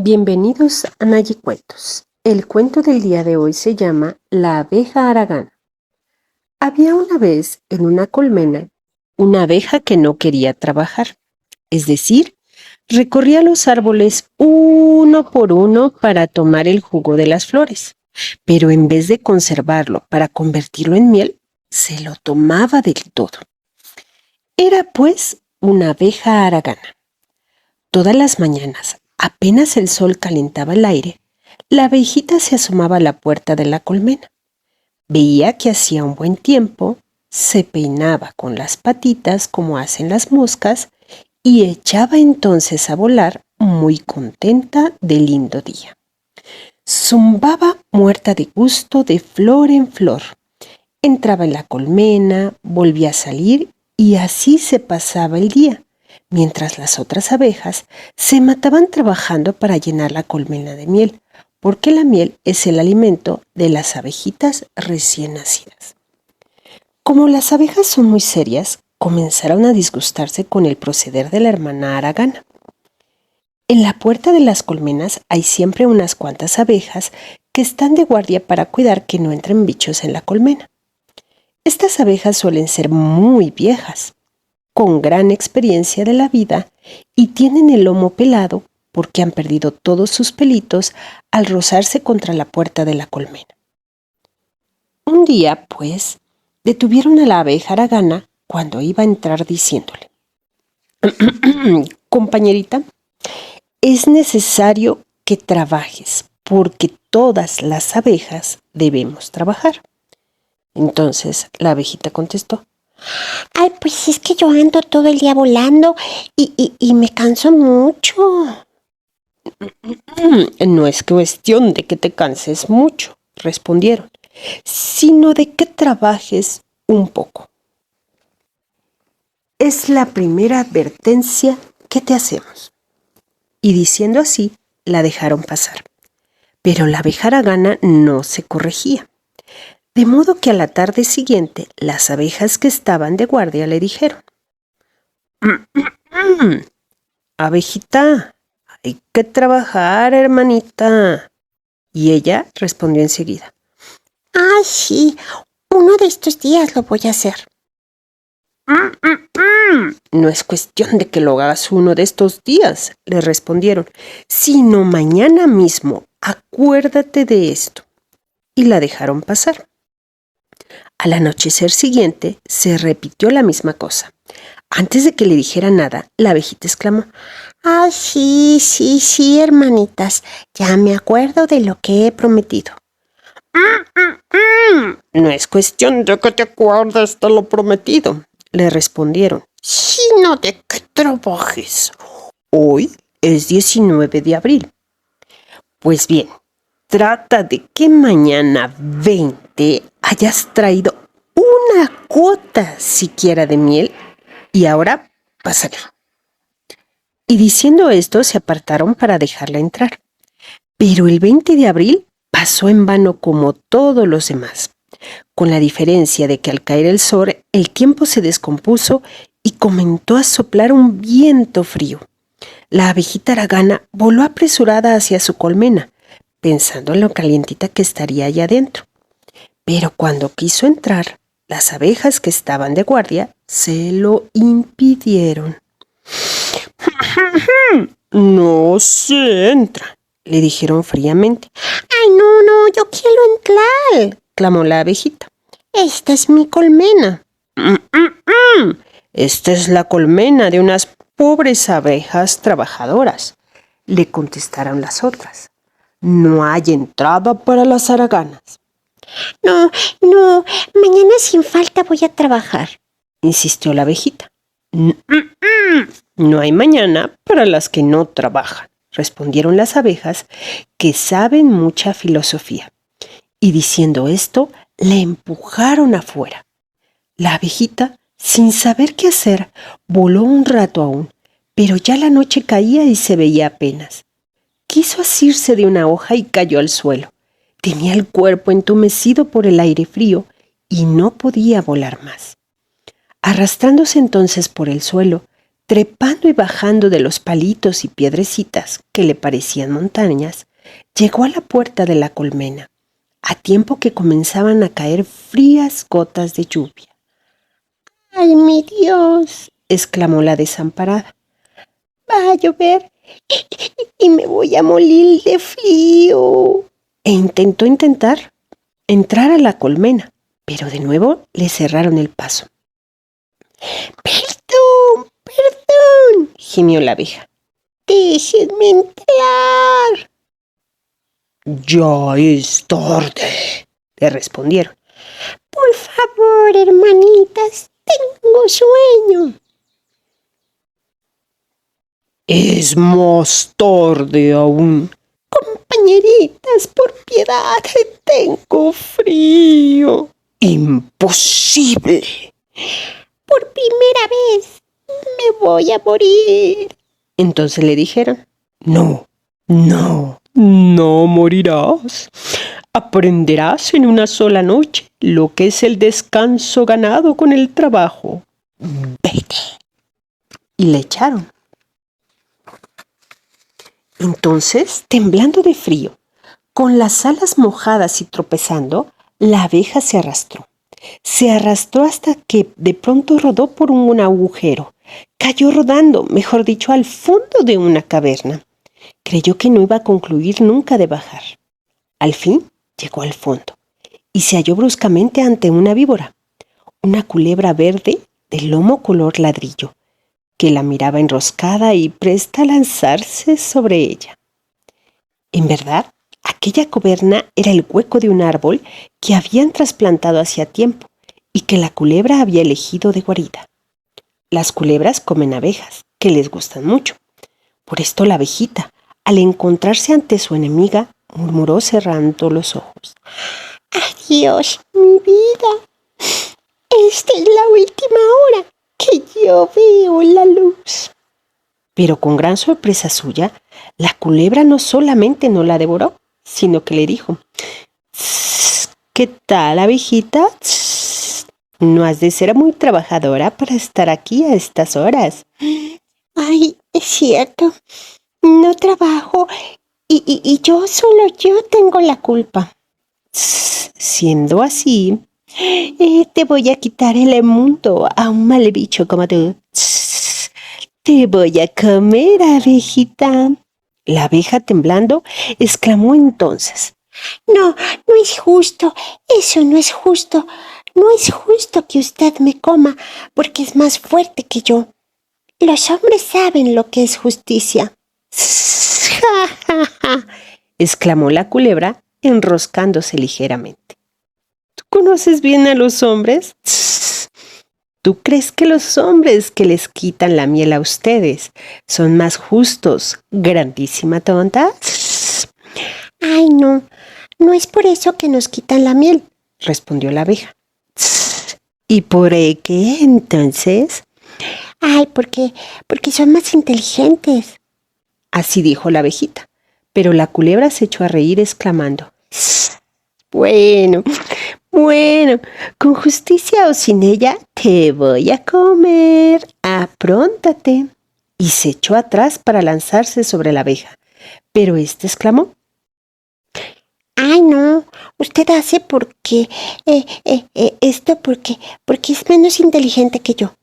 Bienvenidos a Nayi Cuentos. El cuento del día de hoy se llama La abeja haragana. Había una vez en una colmena una abeja que no quería trabajar, es decir, recorría los árboles uno por uno para tomar el jugo de las flores, pero en vez de conservarlo para convertirlo en miel, se lo tomaba del todo. Era pues una abeja haragana. Todas las mañanas, apenas el sol calentaba el aire, la abejita se asomaba a la puerta de la colmena. Veía que hacía un buen tiempo, se peinaba con las patitas como hacen las moscas y echaba entonces a volar muy contenta del lindo día. Zumbaba muerta de gusto de flor en flor. Entraba en la colmena, volvía a salir y así se pasaba el día, mientras las otras abejas se mataban trabajando para llenar la colmena de miel, porque la miel es el alimento de las abejitas recién nacidas. Como las abejas son muy serias, comenzaron a disgustarse con el proceder de la hermana haragana. En la puerta de las colmenas hay siempre unas cuantas abejas que están de guardia para cuidar que no entren bichos en la colmena. Estas abejas suelen ser muy viejas, con gran experiencia de la vida y tienen el lomo pelado porque han perdido todos sus pelitos al rozarse contra la puerta de la colmena. Un día, pues, detuvieron a la abeja haragana cuando iba a entrar diciéndole: compañerita, es necesario que trabajes porque todas las abejas debemos trabajar. Entonces la abejita contestó: Ay, pues es que yo ando todo el día volando y me canso mucho. No es cuestión de que te canses mucho, respondieron, sino de que trabajes un poco. Es la primera advertencia que te hacemos. Y diciendo así, la dejaron pasar. Pero la abeja haragana no se corregía. De modo que a la tarde siguiente, las abejas que estaban de guardia le dijeron: abejita, hay que trabajar, hermanita. Y ella respondió enseguida: Ay, sí, uno de estos días lo voy a hacer. No es cuestión de que lo hagas uno de estos días, le respondieron, sino mañana mismo. Acuérdate de esto. Y la dejaron pasar. Al anochecer siguiente se repitió la misma cosa. Antes de que le dijera nada, la abejita exclamó: Ay, sí, hermanitas, ya me acuerdo de lo que he prometido. No es cuestión de que te acuerdes de lo prometido, le respondieron, sino de que trabajes. Hoy es 19 de abril. Pues bien, trata de que mañana 20 hayas traído una gota siquiera de miel y ahora pásale. Y diciendo esto se apartaron para dejarla entrar. Pero el 20 de abril pasó en vano como todos los demás, con la diferencia de que al caer el sol el tiempo se descompuso y comenzó a soplar un viento frío. La abejita haragana voló apresurada hacia su colmena, pensando en lo calientita que estaría allá adentro. Pero cuando quiso entrar, las abejas que estaban de guardia se lo impidieron. No se entra, le dijeron fríamente. Ay, no, yo quiero entrar, clamó la abejita. Esta es mi colmena. Esta es la colmena de unas pobres abejas trabajadoras, le contestaron las otras. No hay entrada para las haraganas. No, mañana sin falta voy a trabajar, insistió la abejita. No hay mañana para las que no trabajan, respondieron las abejas, que saben mucha filosofía. Y diciendo esto, la empujaron afuera. La abejita, sin saber qué hacer, voló un rato aún, pero ya la noche caía y se veía apenas. Quiso asirse de una hoja y cayó al suelo. Tenía el cuerpo entumecido por el aire frío y no podía volar más. Arrastrándose entonces por el suelo, Trepando y bajando de los palitos y piedrecitas que le parecían montañas, llegó a la puerta de la colmena, a tiempo que comenzaban a caer frías gotas de lluvia. ¡Ay, mi Dios!, exclamó la desamparada. Va a llover y me voy a morir de frío. E intentó entrar a la colmena, pero de nuevo le cerraron el paso. ¡Perdón, perdón!, gimió la abeja. ¡Déjenme entrar! Ya es tarde, le respondieron. Por favor, hermanitas, tengo sueño. Es más tarde aún. Compañeritas, por piedad, tengo frío. ¡Imposible! Por primera vez me voy a morir. Entonces le dijeron, no morirás. Aprenderás en una sola noche lo que es el descanso ganado con el trabajo. Vete. Y le echaron. Entonces, temblando de frío, con las alas mojadas y tropezando, la abeja se arrastró. Se arrastró hasta que de pronto rodó por un agujero. Cayó rodando, mejor dicho, al fondo de una caverna. Creyó que no iba a concluir nunca de bajar. Al fin llegó al fondo y se halló bruscamente ante una víbora, una culebra verde de lomo color ladrillo, que la miraba enroscada y presta a lanzarse sobre ella. En verdad, aquella caverna era el hueco de un árbol que habían trasplantado hacía tiempo y que la culebra había elegido de guarida. Las culebras comen abejas, que les gustan mucho. Por esto la abejita, al encontrarse ante su enemiga, murmuró cerrando los ojos. Adiós, mi vida. Esta es la última hora que yo veo la luz. Pero con gran sorpresa suya, la culebra no solamente no la devoró, sino que le dijo, ¿qué tal, abejita? No has de ser muy trabajadora para estar aquí a estas horas. Ay, es cierto. No trabajo y solo yo tengo la culpa. Siendo así, te voy a quitar el mundo a un mal bicho como tú. Te voy a comer, abejita. La abeja, temblando, exclamó entonces. No es justo. Eso no es justo. No es justo que usted me coma porque es más fuerte que yo. Los hombres saben lo que es justicia. ¡Ja, ja, ja! Exclamó la culebra, enroscándose ligeramente. ¿Tú conoces bien a los hombres? ¿Tú crees que los hombres que les quitan la miel a ustedes son más justos, grandísima tonta? Ay, no es por eso que nos quitan la miel, respondió la abeja. ¿Y por qué entonces? Ay, porque son más inteligentes. Así dijo la abejita, pero la culebra se echó a reír exclamando, Bueno, con justicia o sin ella, te voy a comer, apróntate. Y se echó atrás para lanzarse sobre la abeja, pero éste exclamó, Ay, no, usted hace porque es menos inteligente que yo.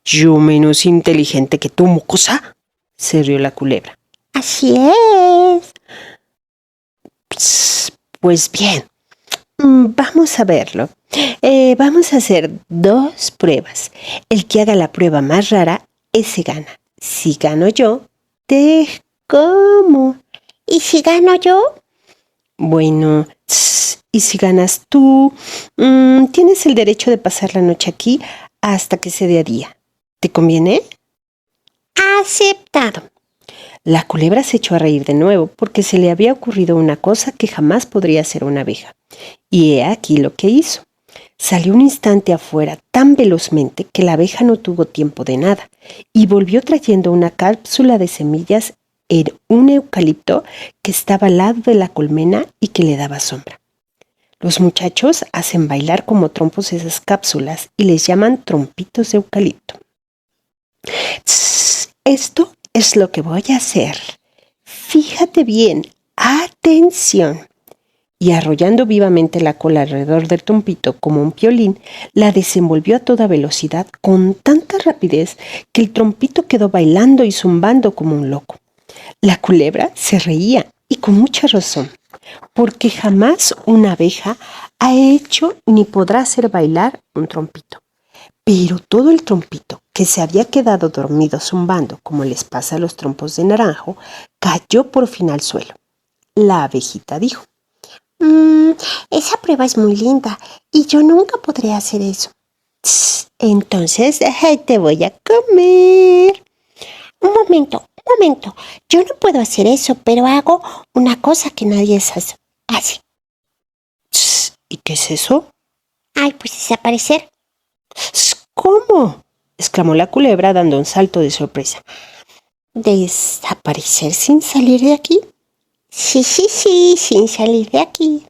¿Yo menos inteligente que tú, mocosa? Se rió la culebra. Así es. Pues bien, vamos a verlo. Vamos a hacer 2 pruebas. El que haga la prueba más rara, ese gana. Si gano yo, te como. ¿Y si gano yo? Bueno, y si ganas tú, tienes el derecho de pasar la noche aquí hasta que se dé día. ¿Te conviene? Aceptado. La culebra se echó a reír de nuevo porque se le había ocurrido una cosa que jamás podría hacer una abeja. Y he aquí lo que hizo. Salió un instante afuera tan velozmente que la abeja no tuvo tiempo de nada y volvió trayendo una cápsula de semillas en un eucalipto que estaba al lado de la colmena y que le daba sombra. Los muchachos hacen bailar como trompos esas cápsulas y les llaman trompitos de eucalipto. Tss, esto es lo que voy a hacer. Fíjate bien, atención. Y arrollando vivamente la cola alrededor del trompito como un piolín, la desenvolvió a toda velocidad con tanta rapidez que el trompito quedó bailando y zumbando como un loco. La culebra se reía, y con mucha razón, porque jamás una abeja ha hecho ni podrá hacer bailar un trompito. Pero todo el trompito, que se había quedado dormido zumbando como les pasa a los trompos de naranjo, cayó por fin al suelo. La abejita dijo: Esa prueba es muy linda y yo nunca podré hacer eso. entonces te voy a comer. Un momento. Yo no puedo hacer eso, pero hago una cosa que nadie hace. ¿Y qué es eso? Ay, pues desaparecer. ¿Cómo?, exclamó la culebra dando un salto de sorpresa. ¿Desaparecer sin salir de aquí? Sí, sin salir de aquí.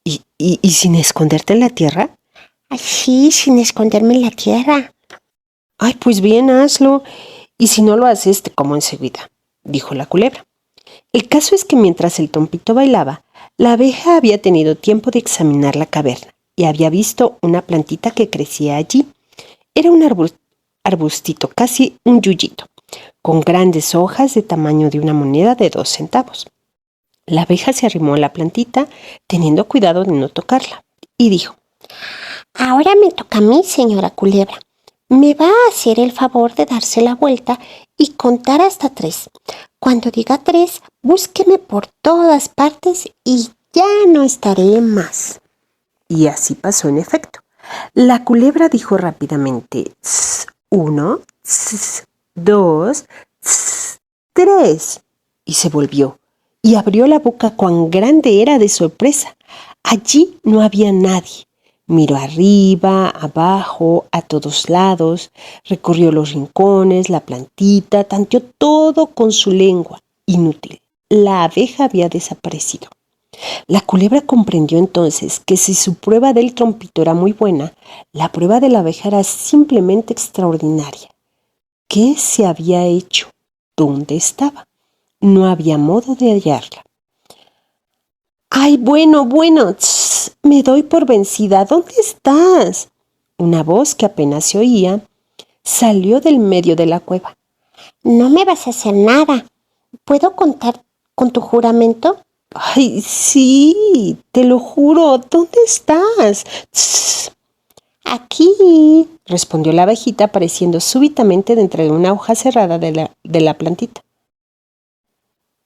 ¿Y sin esconderte en la tierra? Ay, sí, sin esconderme en la tierra. Ay, pues bien, hazlo. Y si no lo haces, te como enseguida, dijo la culebra. El caso es que mientras el trompito bailaba, la abeja había tenido tiempo de examinar la caverna y había visto una plantita que crecía allí. Era un arbustito, casi un yuyito, con grandes hojas de tamaño de una moneda de 2 centavos. La abeja se arrimó a la plantita, teniendo cuidado de no tocarla, y dijo: Ahora me toca a mí, señora culebra. Me va a hacer el favor de darse la vuelta y contar hasta 3. Cuando diga 3, búsqueme por todas partes y ya no estaré más. Y así pasó en efecto. La culebra dijo rápidamente: 1, 2, 3, y se volvió y abrió la boca cuán grande era de sorpresa. Allí no había nadie. Miró arriba, abajo, a todos lados, recorrió los rincones, la plantita, tanteó todo con su lengua. Inútil. La abeja había desaparecido. La culebra comprendió entonces que si su prueba del trompito era muy buena, la prueba de la abeja era simplemente extraordinaria. ¿Qué se había hecho? ¿Dónde estaba? No había modo de hallarla. ¡Ay, bueno! Me doy por vencida. ¿Dónde estás? Una voz que apenas se oía salió del medio de la cueva. No me vas a hacer nada. ¿Puedo contar con tu juramento? ¡Ay, sí! Te lo juro. ¿Dónde estás? Aquí, respondió la abejita, apareciendo súbitamente dentro de una hoja cerrada de la plantita.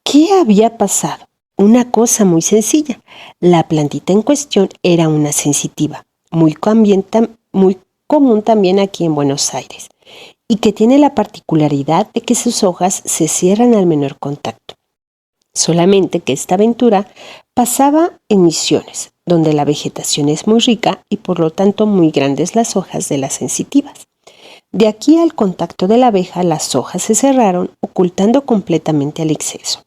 ¿Qué había pasado? Una cosa muy sencilla. La plantita en cuestión era una sensitiva, muy común también aquí en Buenos Aires, y que tiene la particularidad de que sus hojas se cierran al menor contacto. Solamente que esta aventura pasaba en Misiones, donde la vegetación es muy rica y por lo tanto muy grandes las hojas de las sensitivas. De aquí al contacto de la abeja, las hojas se cerraron, ocultando completamente el exceso.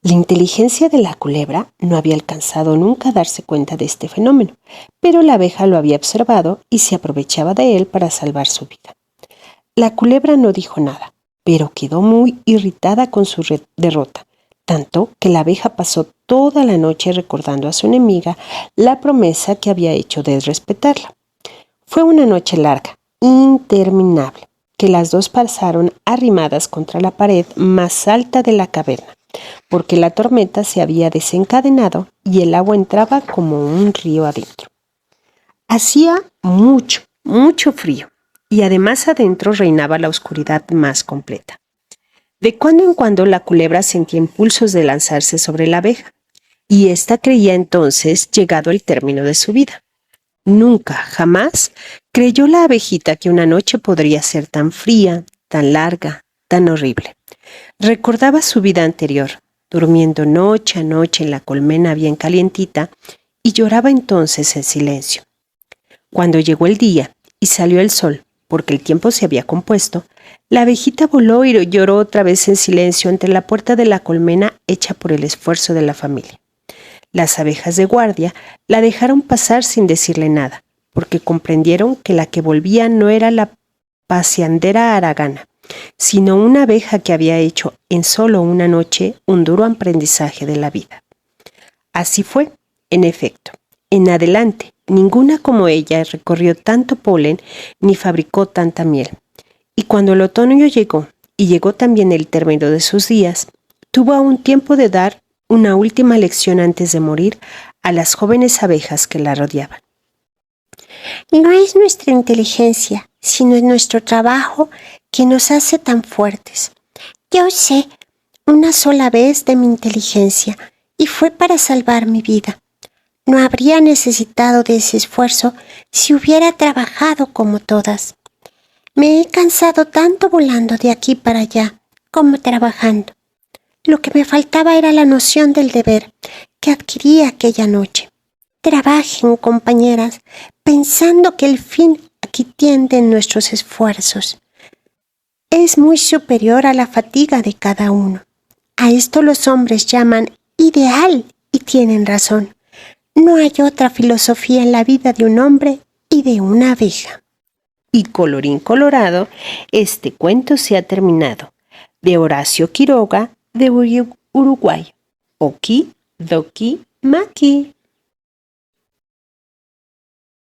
La inteligencia de la culebra no había alcanzado nunca a darse cuenta de este fenómeno, pero la abeja lo había observado y se aprovechaba de él para salvar su vida. La culebra no dijo nada, pero quedó muy irritada con su derrota, tanto que la abeja pasó toda la noche recordando a su enemiga la promesa que había hecho de respetarla. Fue una noche larga, interminable, que las dos pasaron arrimadas contra la pared más alta de la caverna, porque la tormenta se había desencadenado y el agua entraba como un río adentro. Hacía mucho frío, y además adentro reinaba la oscuridad más completa. De cuando en cuando la culebra sentía impulsos de lanzarse sobre la abeja, y ésta creía entonces llegado el término de su vida. Nunca, jamás, creyó la abejita que una noche podría ser tan fría, tan larga, tan horrible. Recordaba su vida anterior, durmiendo noche a noche en la colmena bien calientita, y lloraba entonces en silencio. Cuando llegó el día y salió el sol, porque el tiempo se había compuesto, la abejita voló y lloró otra vez en silencio ante la puerta de la colmena hecha por el esfuerzo de la familia. Las abejas de guardia la dejaron pasar sin decirle nada, porque comprendieron que la que volvía no era la paseandera haragana, sino una abeja que había hecho en solo una noche un duro aprendizaje de la vida. Así fue, en efecto. En adelante, ninguna como ella recorrió tanto polen ni fabricó tanta miel. Y cuando el otoño llegó, y llegó también el término de sus días, tuvo aún tiempo de dar una última lección antes de morir a las jóvenes abejas que la rodeaban. No es nuestra inteligencia, sino es nuestro trabajo que nos hace tan fuertes. Yo usé una sola vez de mi inteligencia y fue para salvar mi vida. No habría necesitado de ese esfuerzo si hubiera trabajado como todas. Me he cansado tanto volando de aquí para allá como trabajando. Lo que me faltaba era la noción del deber que adquirí aquella noche. Trabajen, compañeras, pensando que el fin aquí tiende en nuestros esfuerzos. Es muy superior a la fatiga de cada uno. A esto los hombres llaman ideal y tienen razón. No hay otra filosofía en la vida de un hombre y de una abeja. Y colorín colorado, este cuento se ha terminado. De Horacio Quiroga, de Uruguay. Oki, doki, maki.